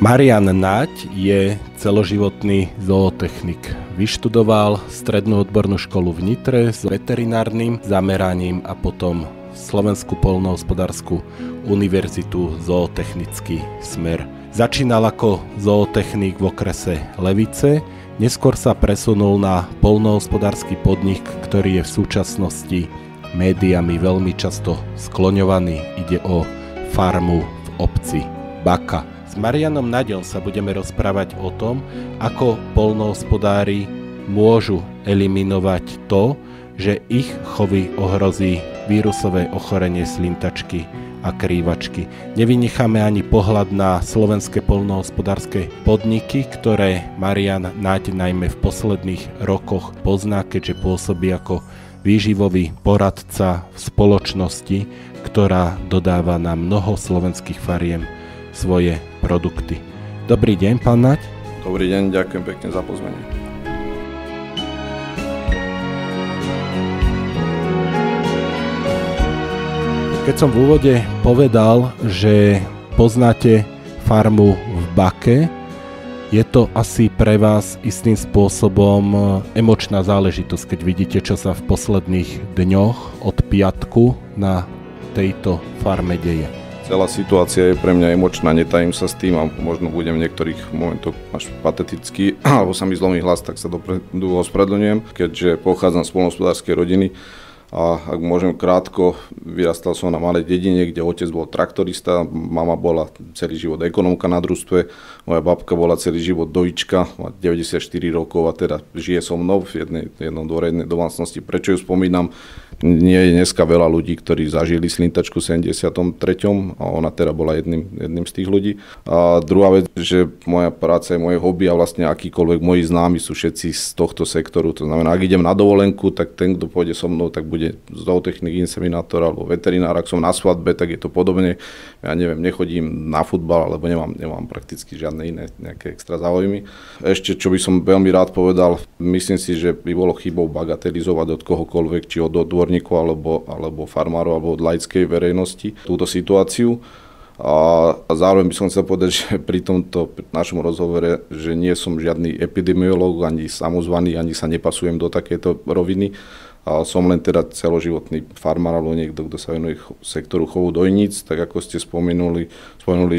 Marian Naď je celoživotný zootechnik. Vyštudoval strednú odbornú školu v Nitre s veterinárnym zameraním a potom Slovenskú poľnohospodársku univerzitu zootechnický smer. Začínal ako zootechnik v okrese Levice, neskôr sa presunul na poľnohospodársky podnik, ktorý je v súčasnosti médiami veľmi často skloňovaný. Ide o farmu v obci Baka. S Marianom Naďom sa budeme rozprávať o tom, ako poľnohospodári môžu eliminovať to, že ich chovy ohrozí vírusové ochorenie slintačky a krývačky. Nevynecháme ani pohľad na slovenské poľnohospodárske podniky, ktoré Marian Naď najmä v posledných rokoch pozná, keďže pôsobí ako výživový poradca v spoločnosti, ktorá dodáva na mnoho slovenských fariem svoje produkty. Dobrý deň, pán Naď. Dobrý deň, ďakujem pekne za pozvanie. Keď som v úvode povedal, že poznáte farmu v Bake, je to asi pre vás istým spôsobom emočná záležitosť, keď vidíte, čo sa v posledných dňoch od piatku na tejto farme deje. Celá situácia je pre mňa emočná, netajím sa s tým a možno budem v niektorých momentoch až patetický, alebo sa mi zlomí hlas, tak sa dopredu ospravedlňujem, keďže pochádzam z poľnohospodárskej rodiny. A ak môžem krátko, vyrastal som na malej dedine, kde otec bol traktorista, mama bola celý život ekonomka na družstve, moja babka bola celý život dojička, má 94 rokov a teda žije so mnou v jednom dôrednej domácnosti. Prečo ju spomínam? Nie je dneska veľa ľudí, ktorí zažili slintačku v 73. a ona teda bola jedným z tých ľudí. A druhá vec, že moja práca je moje hobby a vlastne akýkoľvek moji známi sú všetci z tohto sektoru. To znamená, ak idem na dovolenku, tak ten, kto pôjde so mnou, tak bude zootechnik, inseminátor alebo veterinár. Ak som na svadbe, tak je to podobne. Ja neviem, nechodím na futbal, alebo nemám prakticky žiadne iné nejaké extra záujmy. Ešte, čo by som veľmi rád povedal, myslím si, že by bolo chybou bagatelizovať od kohokoľvek, či od odborníkov, alebo farmárov, alebo od laickej verejnosti túto situáciu. A zároveň by som chcel povedať, že pri tomto našom rozhovore, že nie som žiadny epidemiológ, ani samozvaný, ani sa nepasujem do takéto roviny. A som len teda celoživotný farmár alebo niekto, kto sa venuje sektoru chovu dojníc, tak ako ste spomenuli,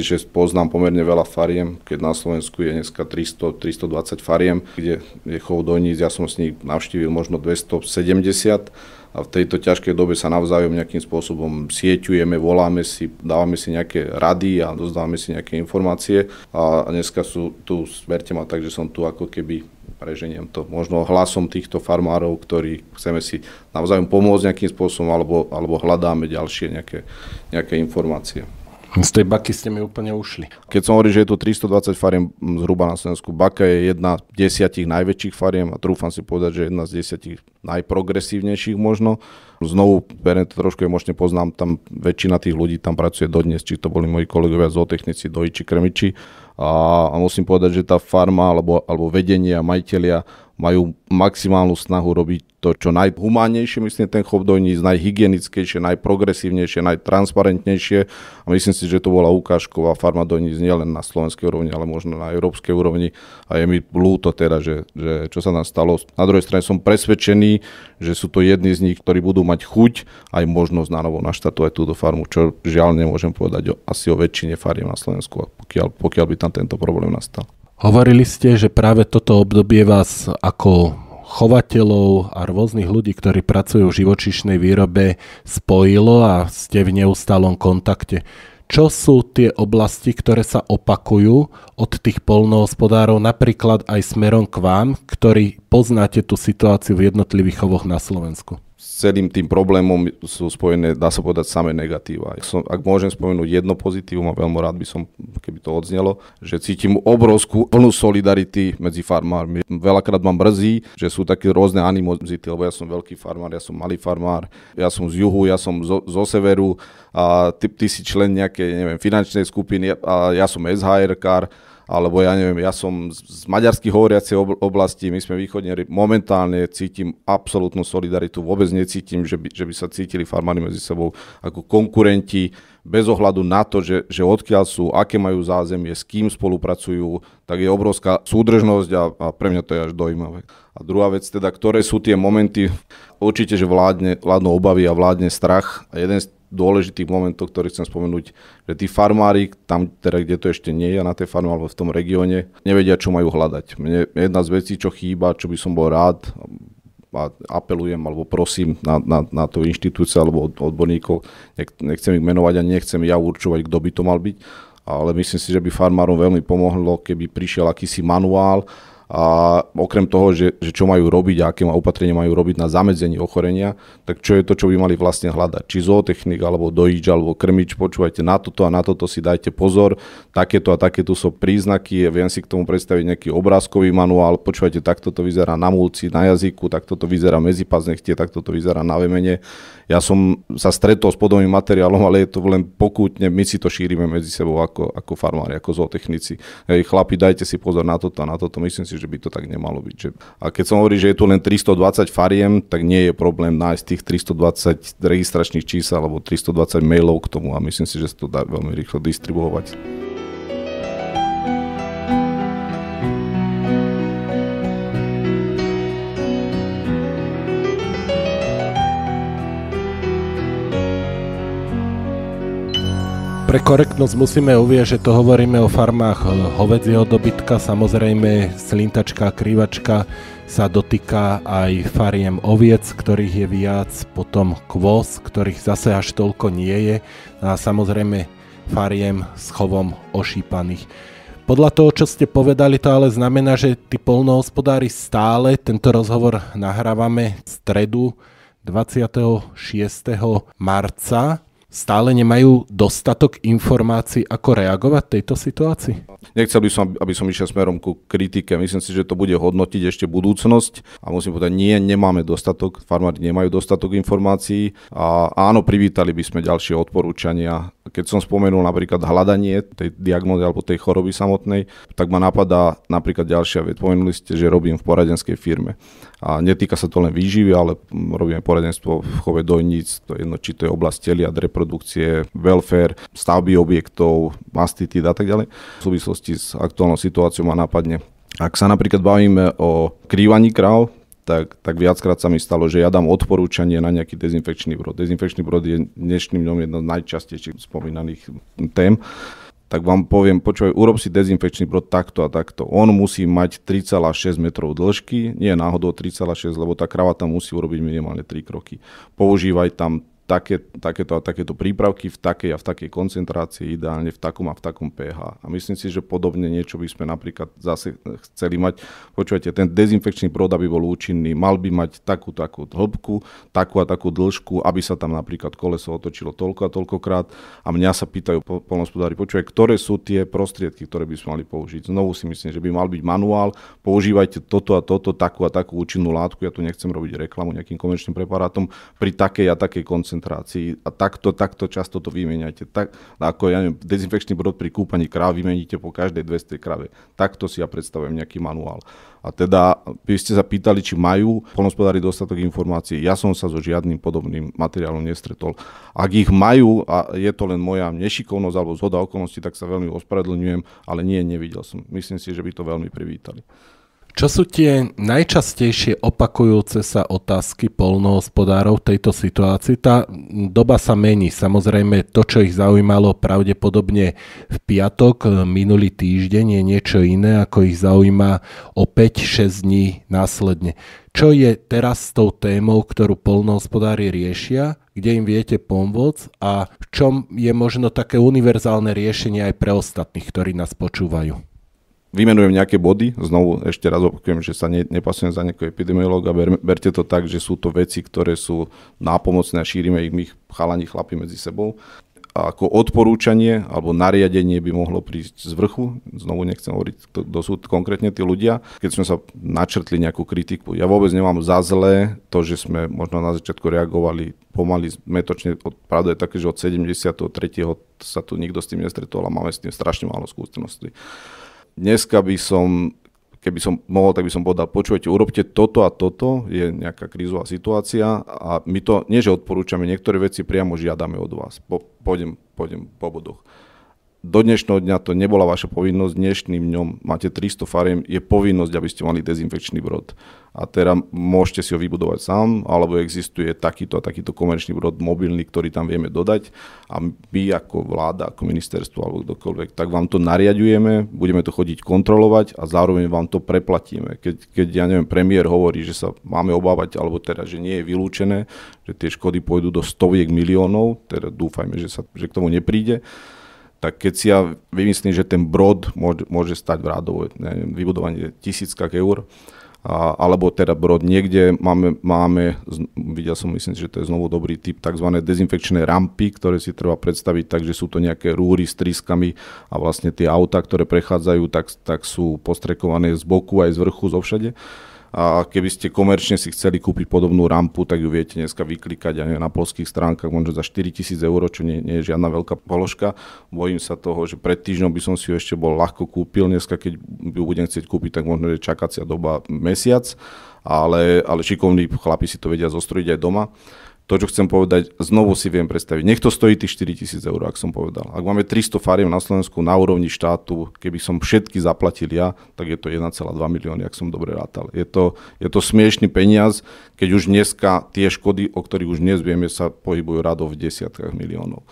že poznám pomerne veľa fariem, keď na Slovensku je dneska 320 fariem, kde je chov dojníc, ja som s nich navštívil možno 270 a v tejto ťažkej dobe sa navzájom nejakým spôsobom sieťujeme, voláme si, dávame si nejaké rady a dozdávame si nejaké informácie a dneska sú tu, verte ma tak, že som tu ako keby preženiem to možno hlasom týchto farmárov, ktorí chceme si navzájom pomôcť nejakým spôsobom alebo hľadáme ďalšie nejaké informácie. Z tej Baky ste mi úplne ušli. Keď som hovoril, že je tu 320 fariem zhruba na Slovensku, Baka je jedna z 10 najväčších fariem a trúfam si povedať, že jedna z 10 najprogresívnejších možno. Znovu, beriem to trošku emočne, poznám, tam väčšina tých ľudí tam pracuje dodnes, či to boli moji kolegovia zootechnici, dojiči, krmiči. A musím povedať, že tá farma alebo vedenie a majitelia majú maximálnu snahu robiť to, čo najhumánnejšie, myslím, ten chov dojníc, najhygienickejšie, najprogresívnejšie, najtransparentnejšie. A myslím si, že to bola ukážková farma dojníc nielen na slovenskej úrovni, ale možno na európskej úrovni. A je mi ľúto teda, že čo sa nám stalo. Na druhej strane som presvedčený, že sú to jedni z nich, ktorí budú mať chuť aj možnosť na novo naštartovať túto farmu, čo žiaľ nemôžem povedať asi o väčšine fariem na Slovensku, pokiaľ by tam tento problém nastal. Hovorili ste, že práve toto obdobie vás ako chovateľov a rôznych ľudí, ktorí pracujú v živočíšnej výrobe, spojilo a ste v neustálom kontakte. Čo sú tie oblasti, ktoré sa opakujú od tých poľnohospodárov, napríklad aj smerom k vám, ktorí poznáte tú situáciu v jednotlivých chovoch na Slovensku? S celým tým problémom sú spojené, dá sa povedať, samé negatíva. Ak môžem spomenúť jedno pozitívum, a veľmi rád by som, keby to odznelo, že cítim obrovskú plnú solidarity medzi farmármi. Veľakrát ma mrzí, že sú také rôzne animozity, lebo ja som veľký farmár, ja som malý farmár, ja som z juhu, ja som zo severu a ty si člen nejakej, neviem, finančnej skupiny a ja som SHR-kár. Alebo ja neviem, ja som z maďarsky hovoriacej oblasti, my sme východniari, momentálne cítim absolútnu solidaritu, vôbec necítim, že by sa cítili farmári medzi sebou ako konkurenti. bez ohľadu na to, že odkiaľ sú, aké majú zázemie, s kým spolupracujú, tak je obrovská súdržnosť a pre mňa to je až dojímavé. A druhá vec teda, ktoré sú tie momenty, určite, že vládnu obavy a vládne strach. A jeden z dôležitých momentov, ktorý chcem spomenúť, že tí farmári, tam teda, kde to ešte nie je, na tej farme alebo v tom regióne, nevedia, čo majú hľadať. Mne jedna z vecí, čo chýba, čo by som bol rád, a apelujem alebo prosím na tú inštitúciu alebo odborníkov, nechcem ich menovať a nechcem ja určovať, kto by to mal byť, ale myslím si, že by farmárom veľmi pomohlo, keby prišiel akýsi manuál a okrem toho, že čo majú robiť a aké opatrenia majú robiť na zamedzenie ochorenia, tak čo je to, čo by mali vlastne hľadať. Či zootechnik, alebo dojič, alebo krmič, počúvajte, na toto a na toto si dajte pozor, takéto a takéto sú príznaky, viem si k tomu predstaviť nejaký obrázkový manuál, počúvajte, takto to vyzerá na múlci, na jazyku, takto to vyzerá medzi paznechte, takto to vyzerá na vemene. Ja som sa stretol s podobným materiálom, ale je to len pokútne, my si to šírime medzi sebou ako farmári, ako zootechnici. Hej, chlapi, dajte si pozor na toto a na toto, myslím si, že by to tak nemalo byť. A keď som hovoril, že je tu len 320 fariem, tak nie je problém nájsť tých 320 registračných čísel alebo 320 mailov k tomu a myslím si, že sa to dá veľmi rýchlo distribuovať. Pre korektnosť musíme uvieť, že to hovoríme o farmách hovädzieho dobytka, samozrejme slintačka a krývačka sa dotýka aj fariem oviec, ktorých je viac, potom kôz, ktorých zase až toľko nie je a samozrejme fariem s chovom ošípaných. Podľa toho, čo ste povedali, to ale znamená, že tí poľnohospodári stále, tento rozhovor nahrávame v stredu 26. marca, stále nemajú dostatok informácií, ako reagovať v tejto situácii? Nechcel by som, aby som išiel smerom ku kritike. Myslím si, že to bude hodnotiť ešte budúcnosť. A musím povedať, nemáme dostatok, farmári nemajú dostatok informácií. A áno, privítali by sme ďalšie odporúčania. Keď som spomenul napríklad hľadanie tej diagnózy alebo tej choroby samotnej, tak ma napadá napríklad ďalšia vec. Spomenuli ste, že robím v poradenskej firme. A netýka sa to len výživy, ale robíme poradenstvo v chove dojníc, to je jedno, či to je oblasť teliat, reprodukcie, welfare, stavby objektov, mastitid a tak ďalej. V súvislosti s aktuálnou situáciou ma napadne. Ak sa napríklad bavíme o krývaní kráv, tak viackrát sa mi stalo, že ja dám odporúčanie na nejaký dezinfekčný brod. Dezinfekčný brod je dnešným dňom jedna z najčastejších spomínaných tém. Tak vám poviem, počúvaj, urob si dezinfekčný brod takto a takto. On musí mať 3,6 metrov dĺžky, nie náhodou 3,6, lebo tá krava tam musí urobiť minimálne 3 kroky. Používaj tam takéto prípravky v takej a v takej koncentrácii, ideálne v takom a v takom pH. A myslím si, že podobne niečo by sme napríklad zase chceli mať. Počúvajte, ten dezinfekčný brod, aby bol účinný, mal by mať takú hĺbku, takú a takú dĺžku, aby sa tam napríklad koleso otočilo toľko a toľkokrát. A mňa sa pýtajú poľnohospodári, počúvaj, ktoré sú tie prostriedky, ktoré by sme mali použiť. Znovu si myslím, že by mal byť manuál, používajte toto a toto, takú a takú účinnú látku. Ja tu nechcem robiť reklamu nejakým komerčným preparátom pri takej a takej koncentrácii. A takto často to vymeniate. Tak, ako dezinfekčný brod pri kúpaní kráv vymeníte po každej 200 krave. Takto si ja predstavujem nejaký manuál. A teda, vy ste sa pýtali, či majú poľnohospodári dostatok informácií. Ja som sa so žiadnym podobným materiálom nestretol. Ak ich majú, a je to len moja nešikovnosť alebo zhoda okolností, tak sa veľmi ospravedlňujem, ale nevidel som. Myslím si, že by to veľmi privítali. Čo sú tie najčastejšie opakujúce sa otázky poľnohospodárov v tejto situácii? Tá doba sa mení. Samozrejme, to, čo ich zaujímalo pravdepodobne v piatok, minulý týždeň, je niečo iné, ako ich zaujíma o 5-6 dní následne. Čo je teraz s tou témou, ktorú poľnohospodári riešia, kde im viete pomôcť a v čom je možno také univerzálne riešenie aj pre ostatných, ktorí nás počúvajú? Vymenujem nejaké body, znovu ešte raz opakujem, že sa nepasujem za nejakého epidemiológa, berte to tak, že sú to veci, ktoré sú nápomocné a šírime ich my chlapi medzi sebou. A ako odporúčanie alebo nariadenie by mohlo prísť z vrchu, znovu nechcem hovoriť, kto sú konkrétne tí ľudia, keď sme sa načrtli nejakú kritiku. Ja vôbec nemám za zlé to, že sme možno na začiatku reagovali pomaly zmetočne, pravda je také, že od 73. sa tu nikto s tým nestretol a máme s tým strašne málo skúseností. Dneska by som, keby som mohol, tak by som povedal, počujete, urobte toto a toto, je nejaká krízová situácia a my to nie, že odporúčame, niektoré veci priamo žiadame od vás. Pôjdem po bodoch. Do dnešného dňa to nebola vaša povinnosť, dnešným dňom máte 300 fariem, je povinnosť, aby ste mali dezinfekčný brod. A teda môžete si ho vybudovať sám, alebo existuje takýto a takýto komerčný brod mobilný, ktorý tam vieme dodať a my ako vláda, ako ministerstvo alebo kdokoľvek, tak vám to nariadujeme, budeme to chodiť kontrolovať a zároveň vám to preplatíme. Keď ja neviem, premiér hovorí, že sa máme obávať, alebo teda, že nie je vylúčené, že tie škody pôjdu do stoviek miliónov, teda dúfajme, že k tomu nepríde, tak keď si ja vymyslím, že ten brod môže stať v rádovo vybudovanie 1000 eur, alebo teda brod niekde máme, videl som, myslím, že to je znovu dobrý typ, tzv. Dezinfekčné rampy, ktoré si treba predstaviť tak, že sú to nejaké rúry s trískami a vlastne tie autá, ktoré prechádzajú, tak sú postrekované z boku aj z vrchu, zo všade. A keby ste komerčne si chceli kúpiť podobnú rampu, tak ju viete dneska vyklikať aj na poľských stránkach možno za 4 000 eur, čo nie je žiadna veľká položka. Bojím sa toho, že pred týždňom by som si ju ešte bol ľahko kúpil. Dneska, keď ju budem chcieť kúpiť, tak možno je čakacia doba mesiac, ale šikovní chlapi si to vedia zostrojiť aj doma. To, čo chcem povedať, znovu si viem predstaviť. Nech to stojí tých 4 000 eur, ak som povedal. Ak máme 300 fariem na Slovensku na úrovni štátu, keby som všetky zaplatil ja, tak je to 1,2 milióny, ak som dobre rátal. Je to smiešný peniaz, keď už dneska tie škody, o ktorých už dnes vieme, sa pohybujú rado v desiatkách miliónov.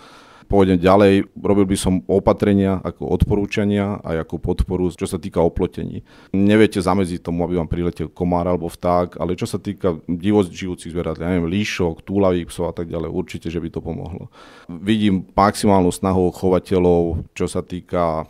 Pôjdem ďalej, robil by som opatrenia ako odporúčania a ako podporu, čo sa týka oplotení. Neviete zamedziť tomu, aby vám priletel komár alebo vták, ale čo sa týka divo žijúcich zvierat, ja neviem, líšok, túlavých psov a tak ďalej, určite, že by to pomohlo. Vidím maximálnu snahu chovateľov, čo sa týka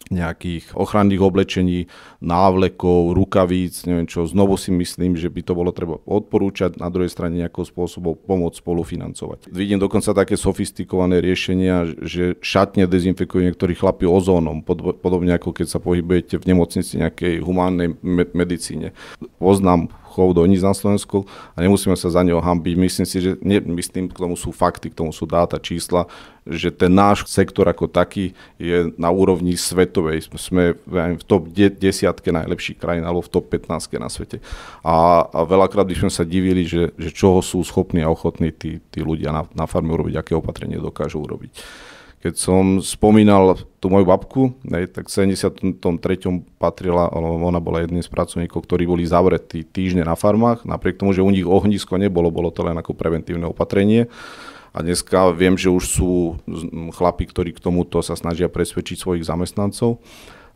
nejakých ochranných oblečení, návlekov, rukavíc, neviem čo. Znovu si myslím, že by to bolo treba odporúčať, na druhej strane nejakou spôsobom pomôcť spolufinancovať. Vidím dokonca také sofistikované riešenia, že šatne dezinfekujú niektorí chlapi ozónom, podobne ako keď sa pohybujete v nemocnici nejakej humánnej medicíne. Poznám chov do níz na Slovensku a nemusíme sa za neho hanbiť. Myslím si, že myslím, k tomu sú fakty, k tomu sú dáta, čísla, že ten náš sektor ako taký je na úrovni svetovej. Sme v top 10 najlepších krajín alebo v top 15 na svete. A veľakrát by sme sa divili, že čoho sú schopní a ochotní tí ľudia na farme urobiť, aké opatrenie dokážu urobiť. Keď som spomínal tú moju babku, tak v 73. patrila, ona bola jedným z pracovníkov, ktorí boli zavretí týždne na farmách, napriek tomu, že u nich ohnisko nebolo, bolo to len ako preventívne opatrenie. A dneska viem, že už sú chlapi, ktorí k tomuto sa snažia presvedčiť svojich zamestnancov.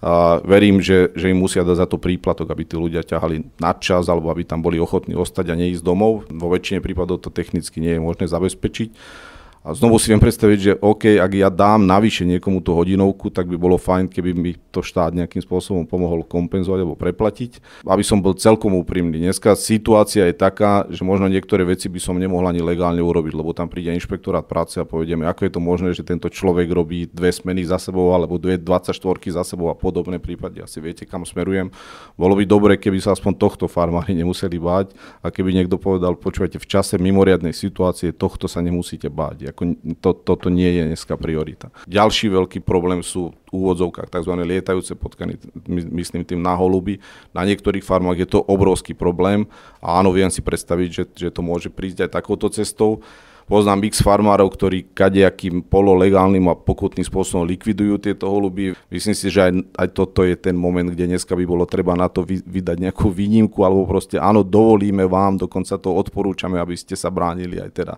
A verím, že im musia dať za to príplatok, aby tí ľudia ťahali nadčas, alebo aby tam boli ochotní ostať a neísť domov. Vo väčšine prípadov to technicky nie je možné zabezpečiť. A znovu si viem predstaviť, že OK, ak ja dám navyše niekomu tú hodinovku, tak by bolo fajn, keby mi to štát nejakým spôsobom pomohol kompenzovať alebo preplatiť. Aby som bol celkom úprimný. Dneska situácia je taká, že možno niektoré veci by som nemohol ani legálne urobiť, lebo tam príde inšpektorát práce a povedeme, ako je to možné, že tento človek robí 2 smeny za sebou alebo 2 24 za sebou a podobné prípady. Asi viete, kam smerujem. Bolo by dobre, keby sa aspoň tohto farmári nemuseli báť a keby niekto povedal, počúvajte, v čase mimoriadnej situácie tohto sa nemusíte báť. Toto nie je dneska priorita. Ďalší veľký problém sú v úvodzovkách tzv. Lietajúce potkany, myslím tým na holuby. Na niektorých farmách je to obrovský problém a áno, viem si predstaviť, že to môže prísť aj takouto cestou. Poznám x farmárov, ktorí kadejakým pololegálnym a pokutným spôsobom likvidujú tieto holuby. Myslím si, že aj toto je ten moment, kde dneska by bolo treba na to vydať nejakú výnimku, alebo proste áno, dovolíme vám, dokonca to odporúčame, aby ste sa bránili aj teda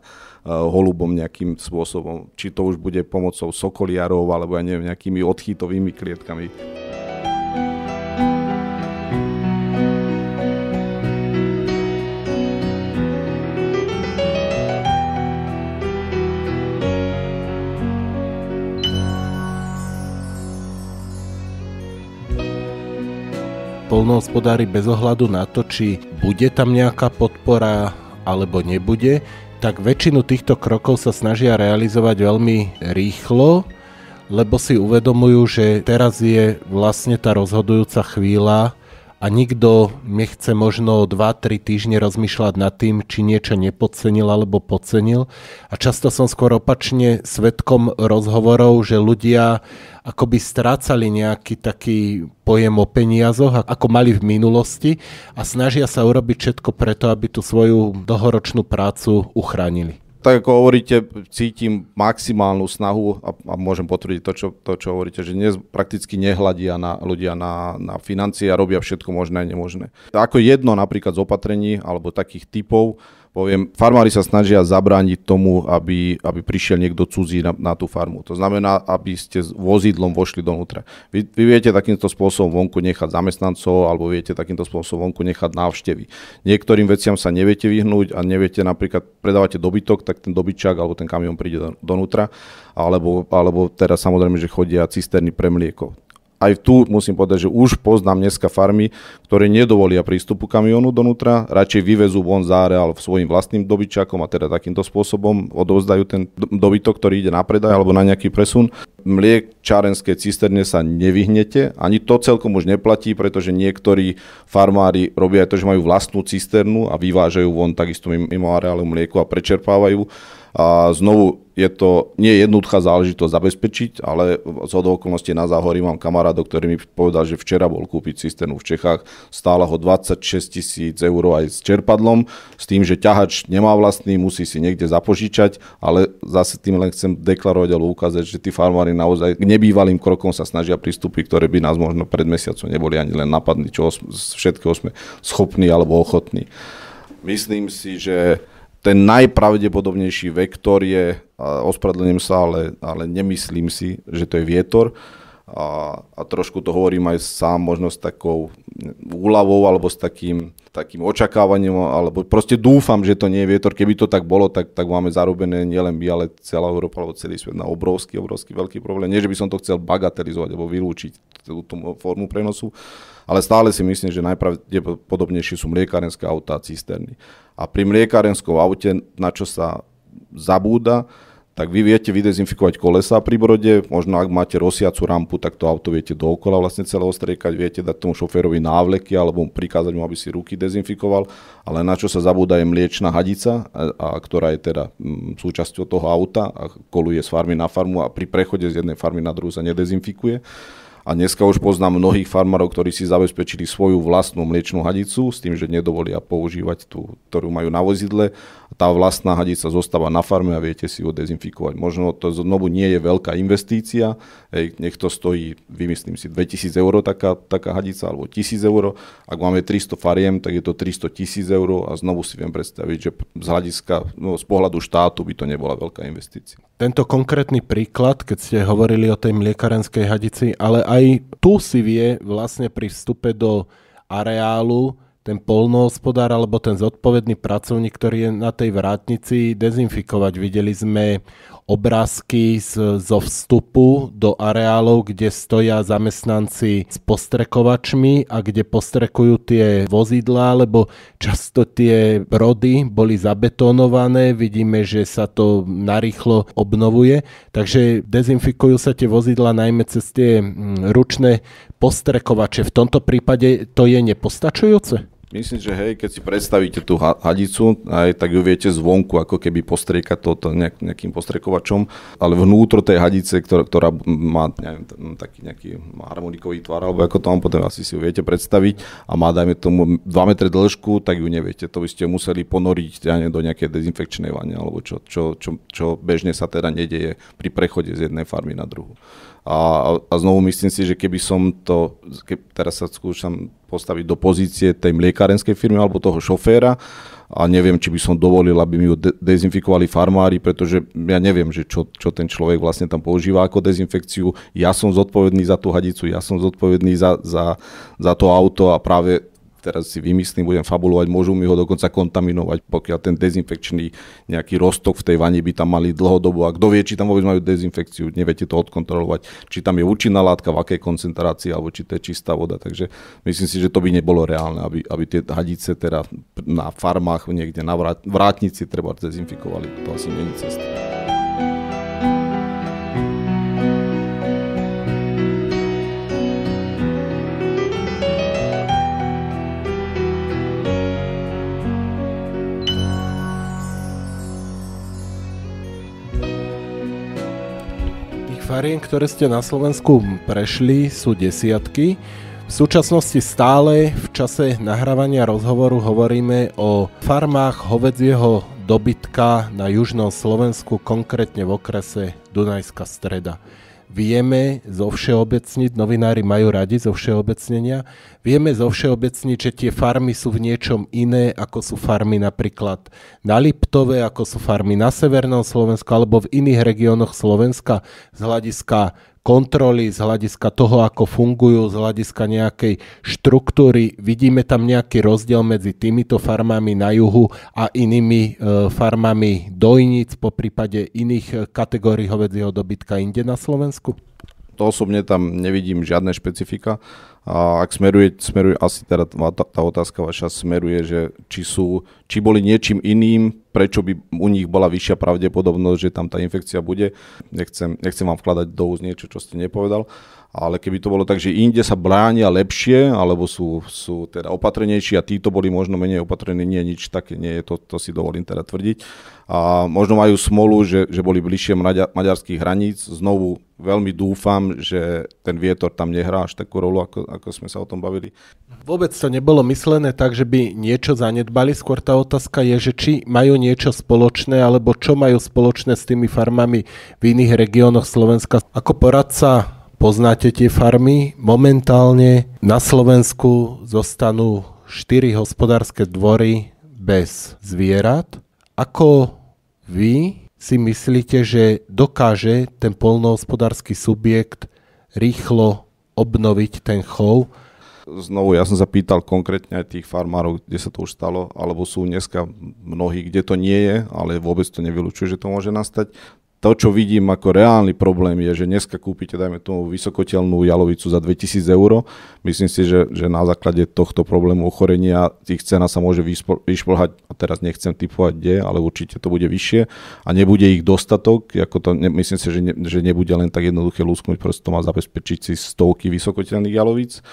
holubom nejakým spôsobom. Či to už bude pomocou sokoliarov, alebo ja neviem, nejakými odchytovými klietkami. Poľnohospodári bez ohľadu na to, či bude tam nejaká podpora alebo nebude, tak väčšinu týchto krokov sa snažia realizovať veľmi rýchlo, lebo si uvedomujú, že teraz je vlastne tá rozhodujúca chvíľa a nikto nechce možno 2-3 týždne rozmýšľať nad tým, či niečo nepodcenil alebo podcenil. A často som skôr opačne svedkom rozhovorov, že ľudia akoby strácali nejaký taký pojem o peniazoch, ako mali v minulosti a snažia sa urobiť všetko preto, aby tú svoju dlhoročnú prácu uchránili. Tak ako hovoríte, cítim maximálnu snahu a môžem potvrdiť to, čo hovoríte, že dnes prakticky nehľadia ľudia na financie a robia všetko možné a nemožné. Ako jedno napríklad z opatrení alebo takých typov, poviem, farmári sa snažia zabrániť tomu, aby prišiel niekto cudzí na tú farmu. To znamená, aby ste s vozidlom vošli donútra. Vy viete takýmto spôsobom vonku nechať zamestnancov alebo viete takýmto spôsobom vonku nechať návštevy. Niektorým veciam sa neviete vyhnúť a neviete napríklad, predávate dobytok, tak ten dobyčák alebo ten kamión príde donútra, alebo teraz samozrejme, že chodia cisterny pre mlieko. Aj tu musím povedať, že už poznám dneska farmy, ktoré nedovolia prístupu kamiónu donútra, radšej vyvezú von za areál svojim vlastným dobyčákom a teda takýmto spôsobom odovzdajú ten dobytok, ktorý ide na predaj alebo na nejaký presun. Mliečárenské cisterne sa nevyhnete, ani to celkom už neplatí, pretože niektorí farmári robia aj to, že majú vlastnú cisternu a vyvážajú von takisto mimo areálu mlieko a prečerpávajú. A znovu je to nie jednoduchá záležitosť zabezpečiť, ale z okolností na Záhorí mám kamaráda, ktorý mi povedal, že včera bol kúpiť cisternu v Čechách, stála ho 26 000 eur aj s čerpadlom, s tým, že ťahač nemá vlastný, musí si niekde zapožičať, ale zase tým len chcem deklarovať alebo ukázať, že tí farmári naozaj k nebývalým krokom sa snažia pristúpiť, ktoré by nás možno pred mesiacom neboli ani len napadli, čo všetkého sme schopní alebo ochotní. Myslím si, že ten najpravdepodobnejší vektor je, ospravedlňujem sa, ale nemyslím si, že to je vietor. A trošku to hovorím aj sám, možno s takou úľavou alebo s takým očakávaním, alebo proste dúfam, že to nie je vietor. Keby to tak bolo, tak máme zarobené nielen my, ale celá Európa alebo celý svet na obrovský veľký problém. Nie, že by som to chcel bagatelizovať alebo vylúčiť tú formu prenosu, ale stále si myslím, že najpravdepodobnejšie sú mliekárenské autá a cisterny. A pri mliekárenskom aute, na čo sa zabúda, tak vy viete vydezinfikovať kolesá pri brode, možno ak máte rozsiacu rampu, tak to auto viete dookola vlastne celé ostriekať, viete dať tomu šoférovi návleky alebo mu prikázať mu, aby si ruky dezinfikoval, ale na čo sa zabúda je mliečna hadica, ktorá je teda súčasťou toho auta a koluje z farmy na farmu a pri prechode z jednej farmy na druhú sa nedezinfikuje. A dneska už poznám mnohých farmárov, ktorí si zabezpečili svoju vlastnú mliečnú hadicu s tým, že nedovolia používať tú, ktorú majú na vozidle. Tá vlastná hadica zostáva na farme a viete si ju dezinfikovať. Možno to znovu nie je veľká investícia, nech to stojí, vymyslím si, 2000 eur taká hadica alebo 1000 eur. Ak máme 300 fariem, tak je to 300 000 eur a znovu si viem predstaviť, že z hľadiska, z pohľadu štátu by to nebola veľká investícia. Tento konkrétny príklad, keď ste hovorili o tej mliekarenskej hadici, ale aj tu si vie vlastne pri vstupe do areálu ten poľnohospodár alebo ten zodpovedný pracovník, ktorý je na tej vrátnici, dezinfikovať. Videli sme obrázky zo vstupu do areálov, kde stoja zamestnanci s postrekovačmi a kde postrekujú tie vozidlá, lebo často tie brody boli zabetónované, vidíme, že sa to narýchlo obnovuje, takže dezinfikujú sa tie vozidlá najmä cez tie ručné postrekovače. V tomto prípade to je nepostačujúce? Myslím, že hej, keď si predstavíte tú hadicu, aj tak ju viete zvonku ako keby postriekať toto nejakým postrekovačom, ale vnútro tej hadice, ktorá má neviem, taký nejaký harmonikový tvar, alebo ako to mám potom asi si ju viete predstaviť a má dajme tomu 2 metre dĺžku, tak ju neviete. To by ste museli ponoriť do nejakej dezinfekčnej vane, alebo čo bežne sa teda nedeje pri prechode z jednej farmy na druhú. A znovu myslím si, že keby som teraz sa skúšam postaviť do pozície tej mliekárenskej firmy alebo toho šoféra a neviem, či by som dovolil, aby mi ju dezinfikovali farmári, pretože ja neviem, že čo ten človek vlastne tam používa ako dezinfekciu. Ja som zodpovedný za tú hadicu, ja som zodpovedný za to auto a práve teraz si vymyslím, budem fabulovať, môžu mi ho dokonca kontaminovať, pokiaľ ten dezinfekčný nejaký roztok v tej vani by tam mali dlhodobo. A kto vie, či tam vôbec majú dezinfekciu, neviete to odkontrolovať, či tam je účinná látka, v akej koncentrácii, alebo či to je čistá voda. Takže myslím si, že to by nebolo reálne, aby tie hadice teda na farmách niekde na vrátnici treba dezinfikovali. To asi nie je cesta. fariem, ktoré ste na Slovensku prešli, sú desiatky. V súčasnosti stále v čase nahrávania rozhovoru hovoríme o farmách hovädzieho dobytka na južnom Slovensku, konkrétne v okrese Dunajská Streda. Vieme zovšeobecniť, novinári majú radi zovšeobecnenia, vieme zovšeobecniť, že tie farmy sú v niečom iné, ako sú farmy napríklad na Liptove, ako sú farmy na severnom Slovensku alebo v iných regiónoch Slovenska z hľadiska kontroly, z hľadiska toho, ako fungujú, z hľadiska nejakej štruktúry. Vidíme tam nejaký rozdiel medzi týmito farmami na juhu a inými farmami dojníc, po prípade iných kategórií hovädzieho dobytka inde na Slovensku? To osobne tam nevidím žiadne špecifika. A ak smeruje asi teda tá otázka vaša smeruje, že či boli niečím iným, prečo by u nich bola vyššia pravdepodobnosť, že tam tá infekcia bude. Nechcem vám vkladať do úst niečo, čo ste nepovedal, ale keby to bolo tak, že inde sa bránia lepšie, alebo sú teda opatrnejší a títo boli možno menej opatrení, nie nič také, nie je to si dovolím teda tvrdiť. A možno majú smolu, že boli bližšie maďarských hraníc. Znovu veľmi dúfam, že ten vietor tam nehrá až takú rolu, ako sme sa o tom bavili. Vôbec to nebolo myslené tak, že by niečo zanedbali. Skôr tá otázka je, že či majú niečo spoločné, alebo čo majú spoločné s tými farmami v iných regiónoch Slovenska. Ako poradca poznáte tie farmy. Momentálne na Slovensku zostanú 4 hospodárske dvory bez zvierat. Ako vy si myslíte, že dokáže ten poľnohospodársky subjekt rýchlo obnoviť ten chov? Znovu, ja som sa pýtal konkrétne aj tých farmárov, kde sa to už stalo, alebo sú dneska mnohí, kde to nie je, ale vôbec to nevylučuje, že to môže nastať. To, čo vidím ako reálny problém je, že dneska kúpite, dajme tomu, vysokoteľnú jalovicu za 2000 eur. Myslím si, že na základe tohto problému ochorenia tých cena sa môže vyšplhať, a teraz nechcem typovať kde, ale určite to bude vyššie a nebude ich dostatok. Myslím si, že nebude len tak jednoduché lúsknuť prstom a zabezpečiť si stovky vysokoteľných jalovíc.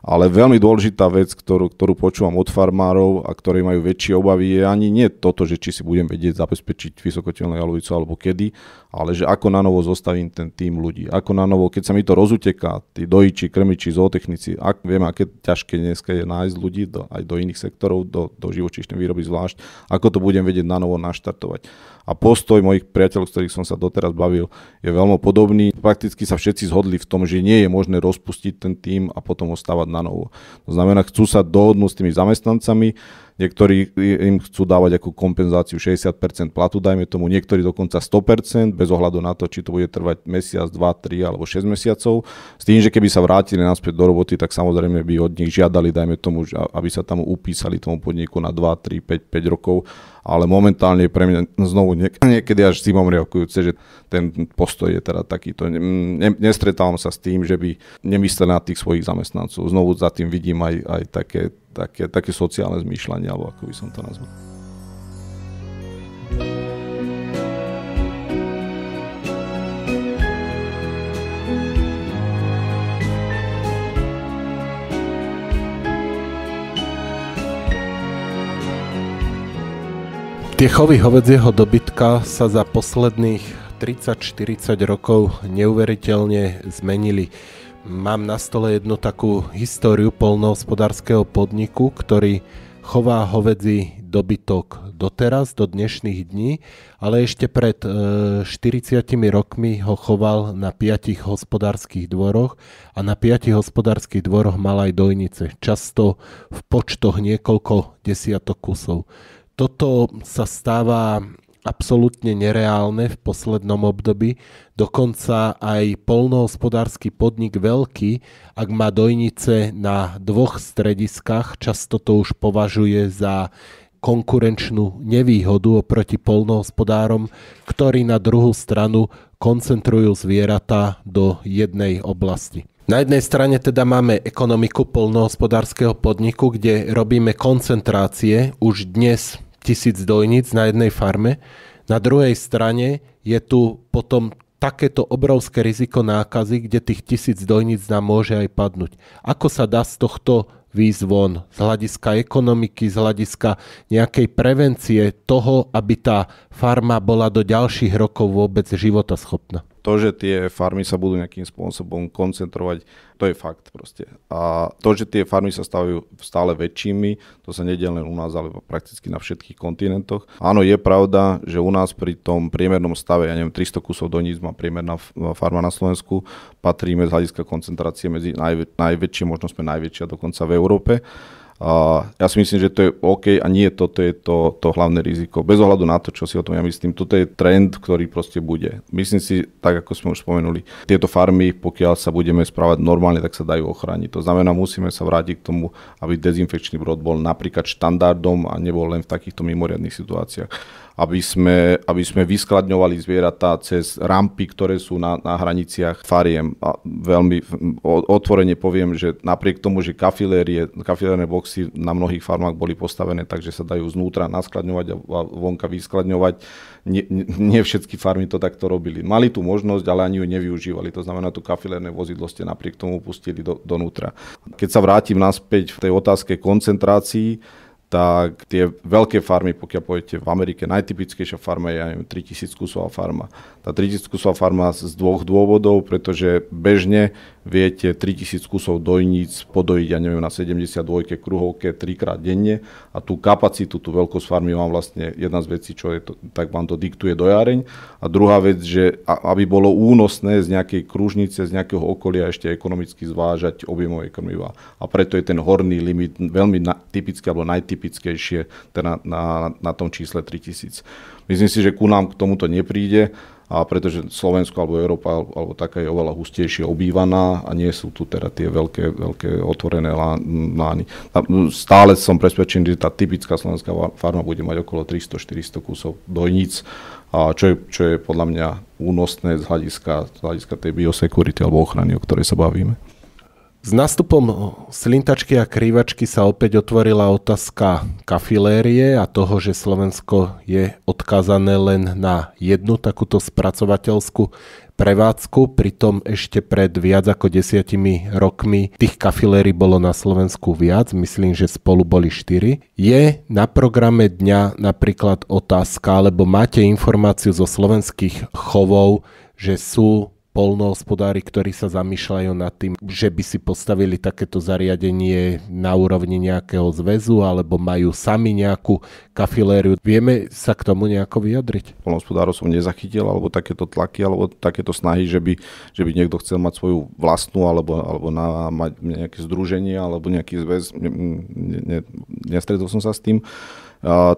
Ale veľmi dôležitá vec, ktorú počúvam od farmárov a ktorí majú väčšie obavy, je ani nie toto, že či si budem vedieť zabezpečiť vysokoteľnú jalovicu alebo kedy, ale že ako na novo zostavím ten tím ľudí. Ako na novo, keď sa mi to rozuteká, tí dojiči, krmiči, zootechnici, vieme, aké ťažké dneska je nájsť ľudí aj do iných sektorov, do živočíšnej výroby zvlášť, ako to budem vedieť na novo naštartovať. A postoj mojich priateľov, s ktorých som sa doteraz bavil, je veľmi podobný. Prakticky sa všetci zhodli v tom, že nie je možné rozpustiť ten tím a potom ho stavať na novo. To znamená, chcú sa dohodnúť s tými zamestnancami, niektorí im chcú dávať ako kompenzáciu 60% platu, dajme tomu, niektorí dokonca 100%, bez ohľadu na to, či to bude trvať mesiac, 2, 3 alebo 6 mesiacov. S tým, že keby sa vrátili naspäť do roboty, tak samozrejme by od nich žiadali, dajme tomu, aby sa tam upísali tomu podniku na 2, 3, 5 rokov. Ale momentálne pre mňa znovu niekedy až zimom riavkujúce, že ten postoj je teda takýto. Nestretávam sa s tým, že by nemysleli na tých svojich zamestnancov. Znovu za tým vidím aj také sociálne zmýšľanie, alebo ako by som to nazval. Tie chovy hovädzieho dobytka sa za posledných 30-40 rokov neuveriteľne zmenili. Mám na stole jednu takú históriu poľnohospodárskeho podniku, ktorý chová hovädzí dobytok doteraz, do dnešných dní, ale ešte pred 40 rokmi ho choval na 5 hospodárskych dvoroch a na 5 hospodárskych dvoroch mal aj dojnice, často v počtoch niekoľko desiatok kusov. Toto sa stáva absolútne nereálne v poslednom období. Dokonca aj poľnohospodársky podnik veľký, ak má dojnice na 2 strediskách, často to už považuje za konkurenčnú nevýhodu oproti poľnohospodárom, ktorí na druhú stranu koncentrujú zvieratá do jednej oblasti. Na jednej strane teda máme ekonomiku poľnohospodárskeho podniku, kde robíme koncentrácie už dnes 1000 dojníc na jednej farme. Na druhej strane je tu potom takéto obrovské riziko nákazy, kde tých 1000 dojníc nám môže aj padnúť. Ako sa dá z tohto výjsť von? Z hľadiska ekonomiky, z hľadiska nejakej prevencie toho, aby tá farma bola do ďalších rokov vôbec životaschopná? To, že tie farmy sa budú nejakým spôsobom koncentrovať, to je fakt proste. A to, že tie farmy sa stávajú stále väčšími, to sa nedie len u nás, ale prakticky na všetkých kontinentoch. Áno, je pravda, že u nás pri tom priemernom stave, 300 kusov dojníc má priemerná farma na Slovensku, patríme z hľadiska koncentrácie medzi najväčšie, možno sme najväčšia dokonca v Európe. A ja si myslím, že to je OK a nie toto je to hlavné riziko. Bez ohľadu na to, čo si o tom ja myslím, toto je trend, ktorý proste bude. Myslím si, tak ako sme už spomenuli, tieto farmy, pokiaľ sa budeme správať normálne, tak sa dajú ochrániť. To znamená, musíme sa vrátiť k tomu, aby dezinfekčný brod bol napríklad štandardom a nebol len v takýchto mimoriadnych situáciách. Aby sme vyskladňovali zvieratá cez rampy, ktoré sú na hraniciach fariem. A veľmi otvorene poviem, že napriek tomu, že kafilérne boxy na mnohých farmách boli postavené tak, že sa dajú znútra naskladňovať a vonka vyskladňovať, nie všetky farmy to takto robili. Mali tú možnosť, ale ani ju nevyužívali. To znamená, tú kafilérne vozidlo ste napriek tomu pustili donútra. Keď sa vrátim naspäť v tej otázke koncentrácií, tak tie veľké farmy, pokiaľ pôjdete v Amerike, najtypickejšia farma je 3000 kusová farma. Tá 3000 kusová farma z dvoch dôvodov, pretože bežne viete 3000 kusov dojníc podojiť, na 72 kruhovke 3-krát denne a tú kapacitu, tú veľkosť farmy vám vlastne jedna z vecí, čo je to, tak vám to diktuje dojareň. A druhá vec, že aby bolo únosné z nejakej kružnice, z nejakého okolia ešte ekonomicky zvážať objemové krmivá. A preto je ten horný limit veľmi typický alebo najtypickejšie teda na tom čísle 3000. Myslím si, že ku nám k tomuto nepríde, a pretože Slovensko alebo Európa alebo taká je oveľa hustejšie obývaná a nie sú tu teda tie veľké otvorené lány. Stále som presvedčený, že tá typická slovenská farma bude mať okolo 300-400 kusov dojníc, čo je podľa mňa únosné z hľadiska tej biosecurity alebo ochrany, o ktorej sa bavíme. S nástupom slintačky a krývačky sa opäť otvorila otázka kafilérie a toho, že Slovensko je odkázané len na jednu takúto spracovateľskú prevádzku, pritom ešte pred viac ako 10 rokmi tých kafilérií bolo na Slovensku viac, myslím, že spolu boli 4. Je na programe dňa napríklad otázka, alebo máte informáciu zo slovenských chovov, že sú poľnohospodári, ktorí sa zamýšľajú nad tým, že by si postavili takéto zariadenie na úrovni nejakého zväzu, alebo majú sami nejakú kafilériu. Vieme sa k tomu nejako vyjadriť? Poľnohospodárov som nezachytil, alebo takéto tlaky, alebo takéto snahy, že by niekto chcel mať svoju vlastnú, alebo mať nejaké združenie, alebo nejaký zväz. Nestretol som sa s tým.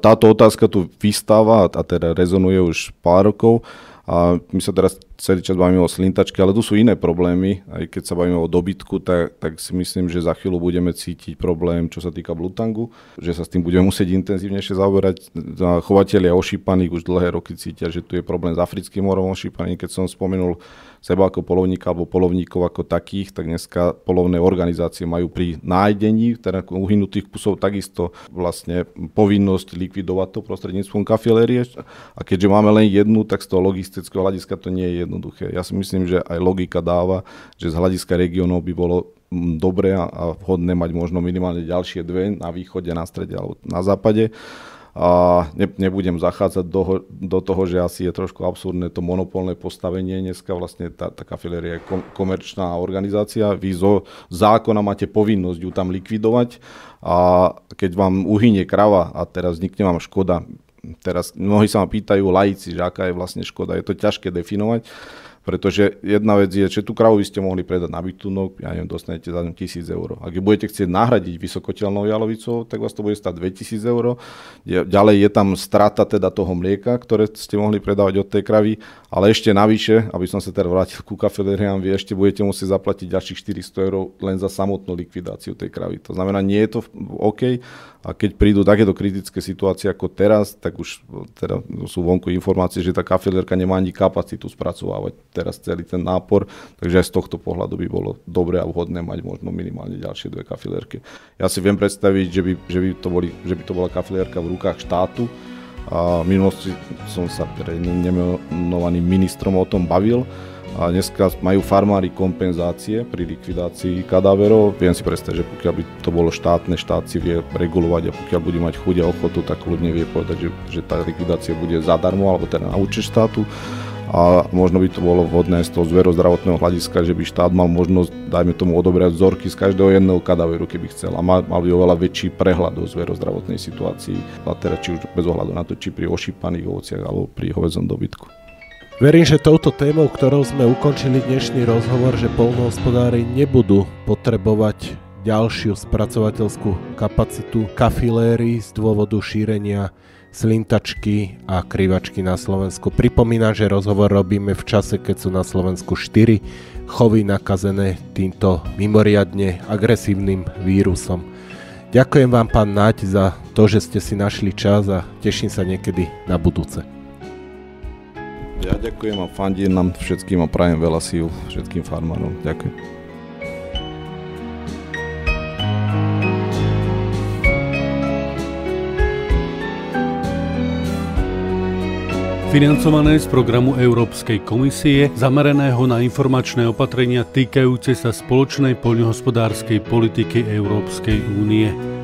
Táto otázka tu vystáva a teda rezonuje už pár rokov. A my sa teraz celý čas bavíme o slintačke, ale tu sú iné problémy. Aj keď sa bavíme o dobytku, tak si myslím, že za chvíľu budeme cítiť problém, čo sa týka blutangu, že sa s tým budeme musieť intenzívnejšie zaoberať. Chovatelia ošípaných už dlhé roky cítia, že tu je problém s africkým morom ošípaných. Keď som spomenul seba ako polovníka alebo polovníkov ako takých, tak dneska polovné organizácie majú pri nájdení teda uhynutých kusov takisto vlastne povinnosť likvidovať to prostredníctvom kafilérie. A keďže máme len jednu, tak z toho logistického hľadiska to nie je jednoduché. Ja si myslím, že aj logika dáva, že z hľadiska regiónov by bolo dobré a vhodné mať možno minimálne ďalšie dve na východe, na strede alebo na západe. A nebudem zachádzať do toho, že asi je trošku absurdné to monopolné postavenie. Dneska vlastne tá kafiléria je komerčná organizácia. Vy zo zákona máte povinnosť ju tam likvidovať a keď vám uhynie krava a teraz vznikne vám škoda, teraz mnohí sa ma pýtajú laici, že aká je vlastne škoda. Je to ťažké definovať, pretože jedna vec je, že tú kravu by ste mohli predať na bytunok, dostanete za 1,000 eur. Ak ju budete chcieť nahradiť vysokoteľnou jalovicou, tak vás to bude stať 2,000 eur. Ďalej je tam strata teda toho mlieka, ktoré ste mohli predávať od tej kravy, ale ešte navyše, aby som sa teda vrátil ku kafilériám, vy ešte budete musieť zaplatiť ďalších 400 eur len za samotnú likvidáciu tej kravy. To znamená, nie je to OK. A keď prídu takéto kritické situácie ako teraz, tak už teda sú vonku informácie, že tá kafilérka nemá ani kapacitu spracovávať teraz celý ten nápor, takže aj z tohto pohľadu by bolo dobré a vhodné mať možno minimálne ďalšie dve kafilérky. Ja si viem predstaviť, že by to bola kafilérka v rukách štátu. A v minulosti som sa teda nemenovaným ministrom o tom bavil. A dneska majú farmári kompenzácie pri likvidácii kadáverov. Viem si predstaviť, že pokiaľ by to bolo štátne, štát si vie regulovať a pokiaľ bude mať chuť a ochotu, tak ľudne vie povedať, že tá likvidácia bude zadarmo alebo teda na účet štátu. a možno by to bolo vhodné z toho zverozdravotného hľadiska, že by štát mal možnosť, dajme tomu, odobrať vzorky z každého jedného kadaveru, keby chcel, a mal by oveľa väčší prehľad o zverozdravotnej situácii, teda či už bez ohľadu na to, či pri ošípaných ovociach alebo pri hovädzom dobytku. Verím, že touto témou, ktorou sme ukončili dnešný rozhovor, že poľnohospodári nebudú potrebovať ďalšiu spracovateľskú kapacitu kafiléry z dôvodu šírenia slintačky a krivačky na Slovensku. Pripomínam, že rozhovor robíme v čase, keď sú na Slovensku 4 chovy nakazené týmto mimoriadne agresívnym vírusom. Ďakujem vám, pán Naď, za to, že ste si našli čas a teším sa niekedy na budúce. Ja ďakujem a fandím nám všetkým a prajem veľa síl všetkým farmárom. Ďakujem. Financované z programu Európskej komisie zameraného na informačné opatrenia týkajúce sa spoločnej poľnohospodárskej politiky Európskej únie.